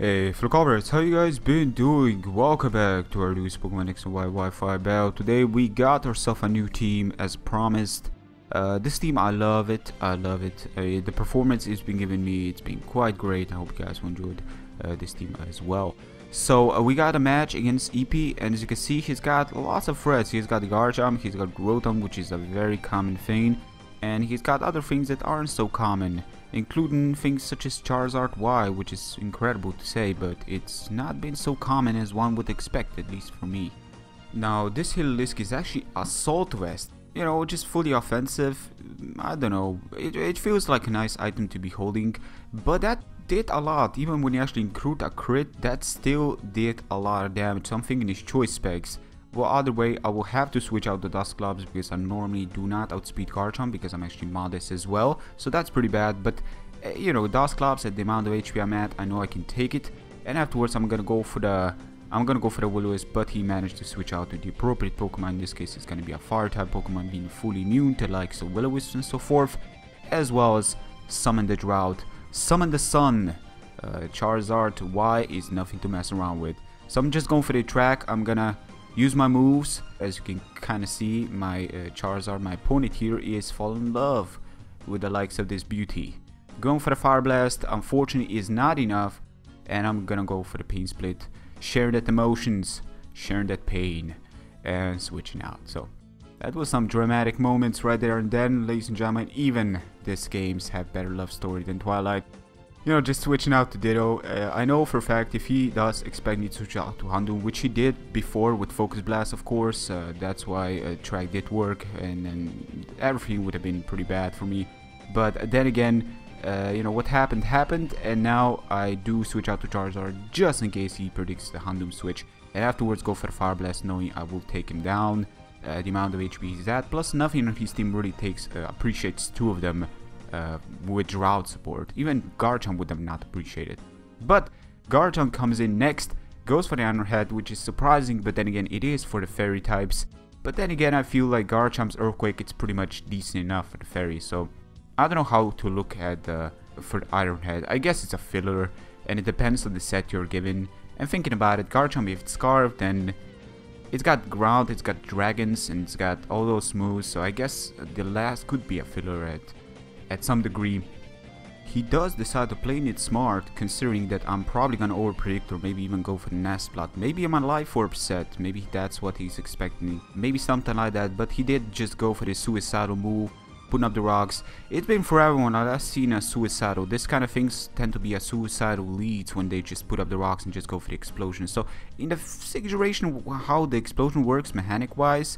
Hey, Flocovers, how you guys been doing? Welcome back to our newest Pokemon X and Y Wi-Fi battle. Today we got ourselves a new team as promised. This team, I love it. The performance it's been giving me, it's been quite great. I hope you guys enjoyed this team as well. So we got a match against Ippi, and as you can see, he's got lots of threats. He's got the Garchomp, he's got Rotom, which is a very common thing, and he's got other things that aren't so common, including things such as Charizard Y, which is incredible to say, but it's not been so common as one would expect, at least for me. Now, this Heliolisk is actually Assault Vest, you know, just fully offensive. I don't know, it feels like a nice item to be holding, but that did a lot. Even when you actually include a crit, that still did a lot of damage. So I'm thinking his choice specs. Well, either way, I will have to switch out the Dust Gloves because I normally do not outspeed Garchomp because I'm actually modest as well. So that's pretty bad, but you know, Dust Gloves at the amount of HP I'm at, I know I can take it. And afterwards, I'm gonna go for the Will-O-Wisp, but he managed to switch out to the appropriate Pokemon. In this case, it's gonna be a Fire type Pokemon, being fully immune to likes of Will-O-Wisp and so forth, as well as Summon the Drought, Summon the Sun. Charizard Y is nothing to mess around with. So I'm just going for the track. I'm gonna use my moves. As you can kind of see, my Charizard, my opponent here, is falling in love with the likes of this beauty. Going for the Fire Blast, unfortunately, is not enough, and I'm gonna go for the Pain Split, sharing that emotions, sharing that pain, and switching out. So that was some dramatic moments right there and then, ladies and gentlemen. Even these games have better love story than Twilight. You know, just switching out to Ditto. I know for a fact if he does expect me to switch out to Houndoom, which he did before with Focus Blast, of course. That's why track did work, and everything would have been pretty bad for me. But then again, you know, what happened, and now I do switch out to Charizard just in case he predicts the Houndoom switch. And afterwards go for the Fire Blast, knowing I will take him down. The amount of HP he's at, plus nothing on his team really appreciates two of them. With Drought support. Even Garchomp would have not appreciated. But Garchomp comes in next, goes for the Iron Head, which is surprising, but then again it is for the Fairy types. But then again I feel like Garchomp's Earthquake, it's pretty much decent enough for the Fairy, so I don't know how to look at for the Iron Head. I guess it's a filler, and it depends on the set you're given. And thinking about it, Garchomp, if it's Scarf, then it's got Ground, it's got Dragons, and it's got all those moves, so I guess the last could be a filler at some degree. He does decide to play it smart, considering that I'm probably gonna overpredict or maybe even go for the Nest Plot. Maybe I'm a Life Orb set, maybe that's what he's expecting, maybe something like that, but he did just go for the suicidal move, putting up the rocks. It's been forever when I've seen a suicidal. This kind of things tend to be a suicidal leads when they just put up the rocks and just go for the explosion. So in the situation how the explosion works mechanic wise,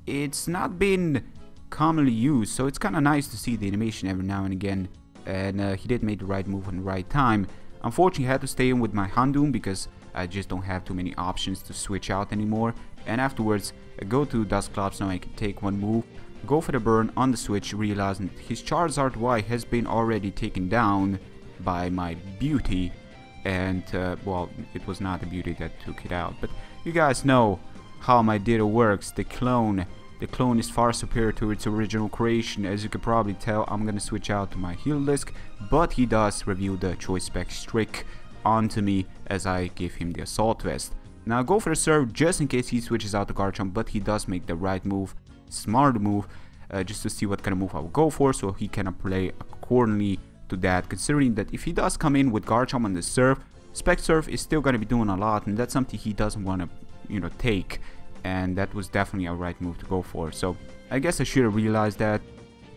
it's not been commonly used, so it's kind of nice to see the animation every now and again, and he did make the right move on the right time. Unfortunately, I had to stay in with my Houndoom because I just don't have too many options to switch out anymore, and afterwards I go to Dust Gloves. Now I can take one move, go for the burn on the switch, realizing his Charizard Y has been already taken down by my beauty, and well, it was not the beauty that took it out, but you guys know how my Ditto works. The clone is far superior to its original creation. As you can probably tell, I'm gonna switch out to my Heliolisk, but he does reveal the choice specs trick onto me as I give him the Assault Vest. Now I go for the Surf just in case he switches out to Garchomp, but he does make the right move, smart move, just to see what kind of move I will go for, so he can play accordingly to that, considering that if he does come in with Garchomp on the Surf, Spec Surf is still gonna be doing a lot, and that's something he doesn't want to, you know, take. And that was definitely a right move to go for. So I guess I should have realized that,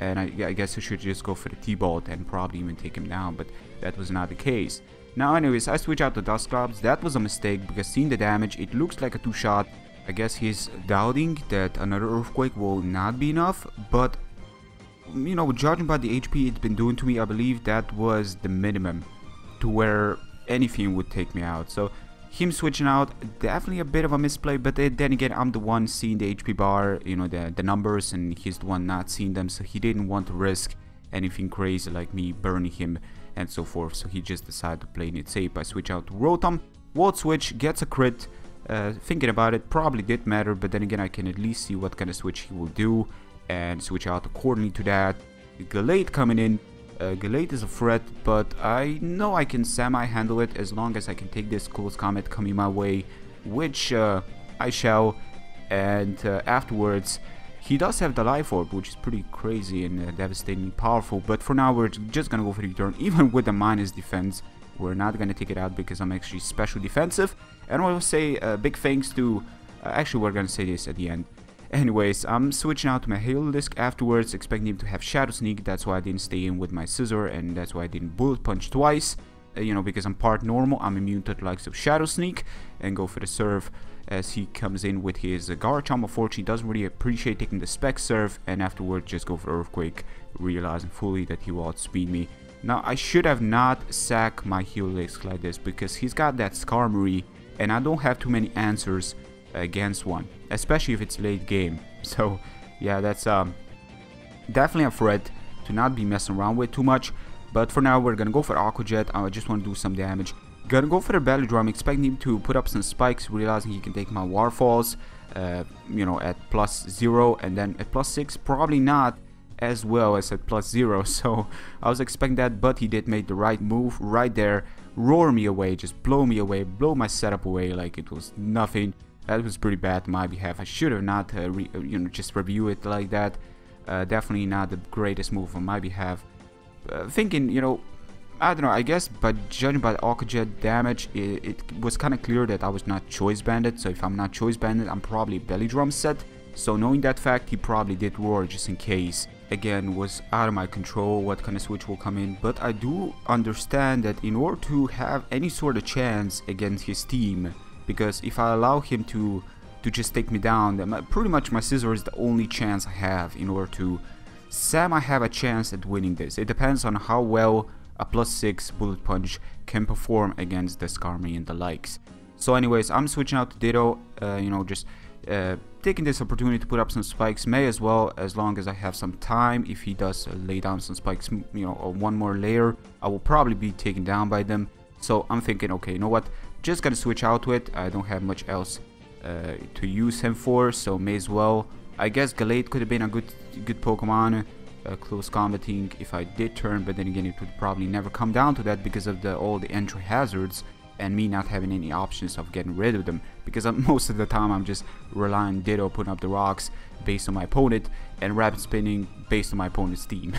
and I guess I should just go for the T-Bolt and probably even take him down, but that was not the case. Now anyways, I switch out to Dust Gloves. That was a mistake because seeing the damage, it looks like a two-shot. I guess he's doubting that another Earthquake will not be enough, but you know, judging by the HP it's been doing to me, I believe that was the minimum to where anything would take me out. So him switching out, definitely a bit of a misplay, but then again, I'm the one seeing the HP bar, you know, the numbers, and he's the one not seeing them, so he didn't want to risk anything crazy like me burning him and so forth, so he just decided to play it safe. I switch out to Rotom, Volt Switch, gets a crit. Thinking about it, probably did matter, but then again, I can at least see what kind of switch he will do and switch out accordingly to that. Gallade coming in, Galate is a threat, but I know I can semi-handle it as long as I can take this close combat coming my way, which I shall. And afterwards, he does have the life orb, which is pretty crazy and devastatingly powerful, but for now we're just gonna go for the turn. Even with the minus defense, we're not gonna take it out because I'm actually special defensive. And I will say big thanks to, actually we're gonna say this at the end. Anyways, I'm switching out to my Halo Disc afterwards, expecting him to have Shadow Sneak. That's why I didn't stay in with my Scissor, and that's why I didn't Bullet Punch twice. You know, because I'm part normal, I'm immune to the likes of Shadow Sneak, and go for the Serve as he comes in with his Garchomp. Unfortunately, doesn't really appreciate taking the Spec Serve, and afterwards just go for Earthquake, realizing fully that he will outspeed me. Now, I should have not sacked my Halo Disc like this, because he's got that Skarmory, and I don't have too many answers against one, especially if it's late game. So yeah, that's definitely a threat to not be messing around with too much. But for now, we're gonna go for Aqua Jet. I just want to do some damage. Gonna go for the Belly Drum, expecting him to put up some spikes, realizing he can take my Waterfalls, you know, at +0, and then at +6, probably not as well as at +0. So I was expecting that, but he did make the right move right there, roar me away, just blow me away, blow my setup away like it was nothing. That was pretty bad on my behalf. I should have not, you know, just review it like that. Definitely not the greatest move on my behalf. Thinking, you know, I don't know, I guess, but judging by the Aqua Jet damage, it was kind of clear that I was not Choice Banded. So if I'm not Choice Banded, I'm probably Belly Drum set. So knowing that fact, he probably did roar just in case. Again, was out of my control what kind of switch will come in, but I do understand that in order to have any sort of chance against his team, because if I allow him to just take me down, then pretty much my Scissor is the only chance I have in order to have a chance at winning this. It depends on how well a +6 Bullet Punch can perform against the Skarmory and the likes. So anyways, I'm switching out to Ditto, you know, just taking this opportunity to put up some spikes. May as well, as long as I have some time. If he does lay down some spikes, you know, or one more layer, I will probably be taken down by them. So I'm thinking, okay, you know what, just gonna switch out to it. I don't have much else to use him for, so may as well. I guess Galate could have been a good Pokemon, close combating if I did turn, but then again it would probably never come down to that because of all the entry hazards and me not having any options of getting rid of them, because most of the time I'm just relying on Ditto, putting up the rocks based on my opponent, and rapid spinning based on my opponent's team.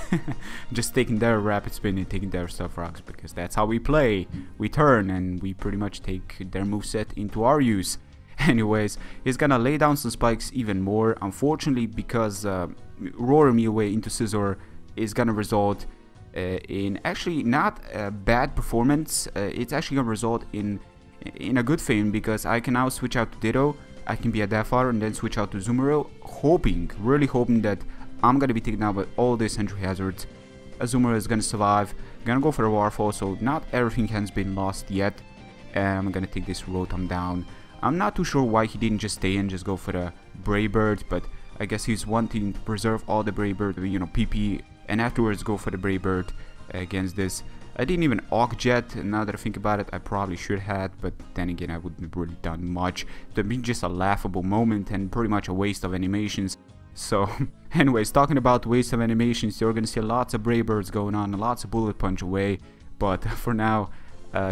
Just taking their rapid spin and taking their stuff rocks, because that's how we play. We turn and we pretty much take their moveset into our use. Anyways, he's gonna lay down some spikes even more, unfortunately, because roaring me away into Scissor is gonna result in actually not a bad performance. It's actually gonna result in a good thing, because I can now switch out to Ditto, I can be a Death Adder, and then switch out to Azumarill, really hoping that I'm gonna be taken out by all these entry hazards. Azumarill is gonna survive. Gonna go for a Waterfall, so not everything has been lost yet, and I'm gonna take this Rotom down. I'm not too sure why he didn't just stay and just go for the Brave Bird, but I guess he's wanting to preserve all the Brave Bird, you know, PP, and afterwards go for the Brave Bird against this. I didn't even Aqua Jet, and now that I think about it, I probably should have, but then again, I wouldn't have really done much. It would have been just a laughable moment and pretty much a waste of animations. So, anyways, talking about waste of animations, you're gonna see lots of Brave Birds going on, lots of Bullet Punch away, but for now,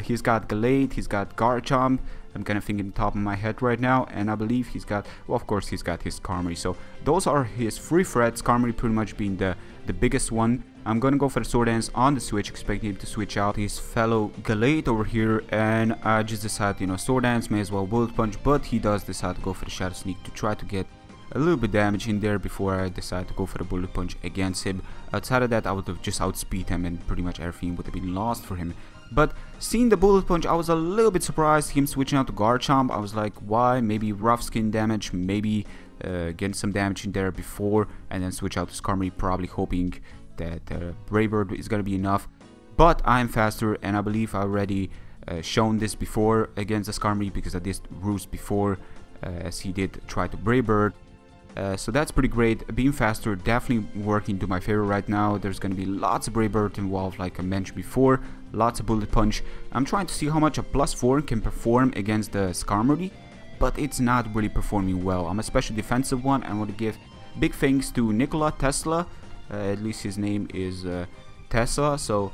he's got Galate, he's got Garchomp. I'm kind of thinking top of my head right now, and I believe he's got, well, of course he's got his Skarmory. So those are his 3 threats, Skarmory pretty much being the biggest one. I'm gonna go for the Sword Dance on the switch, expecting him to switch out his fellow Galate over here, and I just decided, you know, Sword Dance, may as well Bullet Punch, but he does decide to go for the Shadow Sneak to try to get a little bit damage in there before I decide to go for the Bullet Punch against him. Outside of that, I would have just outspeed him and pretty much everything would have been lost for him. But seeing the Bullet Punch, I was a little bit surprised him switching out to Garchomp. I was like, why? Maybe rough skin damage, maybe get some damage in there before, and then switch out to Skarmory, probably hoping that Brave Bird is going to be enough. But I'm faster, and I believe I already shown this before against the Skarmory, because I did Roost before, as he did try to Brave Bird. So that's pretty great. Being faster definitely working to my favor right now. There's going to be lots of Brave Bird involved, like I mentioned before. Lots of Bullet Punch. I'm trying to see how much a +4 can perform against the Skarmory, but it's not really performing well. I'm a special defensive one. I want to give big thanks to Nikola Tesla. At least his name is Tesla, so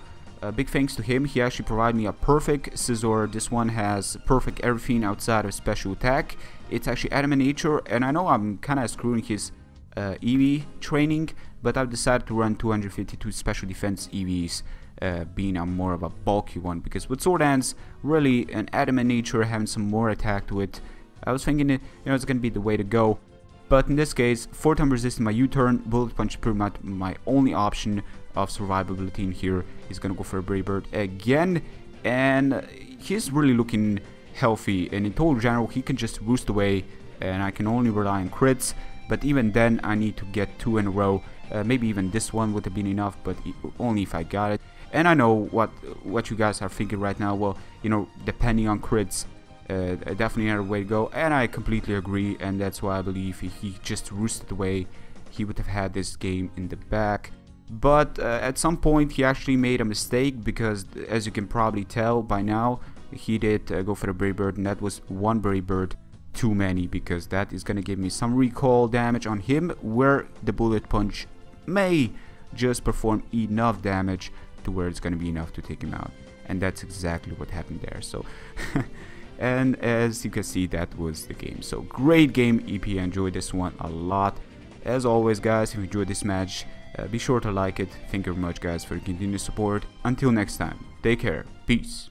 big thanks to him. He actually provided me a perfect scissor. This one has perfect everything outside of special attack. It's actually Adam in nature, and I know I'm kind of screwing his EV training, but I've decided to run 252 special defense EVs, being a more of a bulky one, because with sword hands, really an adamant nature, having some more attack to it, I was thinking it's gonna be the way to go. But in this case, 4-time resisting my U-turn, bullet punch pretty much my only option of survivability in here. He's gonna go for a Brave Bird again, and he's really looking healthy, and in total general he can just roost away, and I can only rely on crits. But even then, I need to get 2 in a row. Maybe even this one would have been enough, but only if I got it. And I know what you guys are thinking right now. Well, depending on crits, definitely another way to go. And I completely agree, and that's why I believe if he just roosted away, he would have had this game in the back. But at some point, he actually made a mistake, because as you can probably tell by now, he did go for the Brave Bird, and that was 1 Brave Bird too many, because that is gonna give me some recoil damage on him, where the bullet punch may just perform enough damage to where it's gonna be enough to take him out, and that's exactly what happened there. So and as you can see, that was the game. So great game, Ippi. I enjoyed this one a lot. As always, guys, if you enjoyed this match, be sure to like it. Thank you very much, guys, for your continued support. Until next time, take care, peace.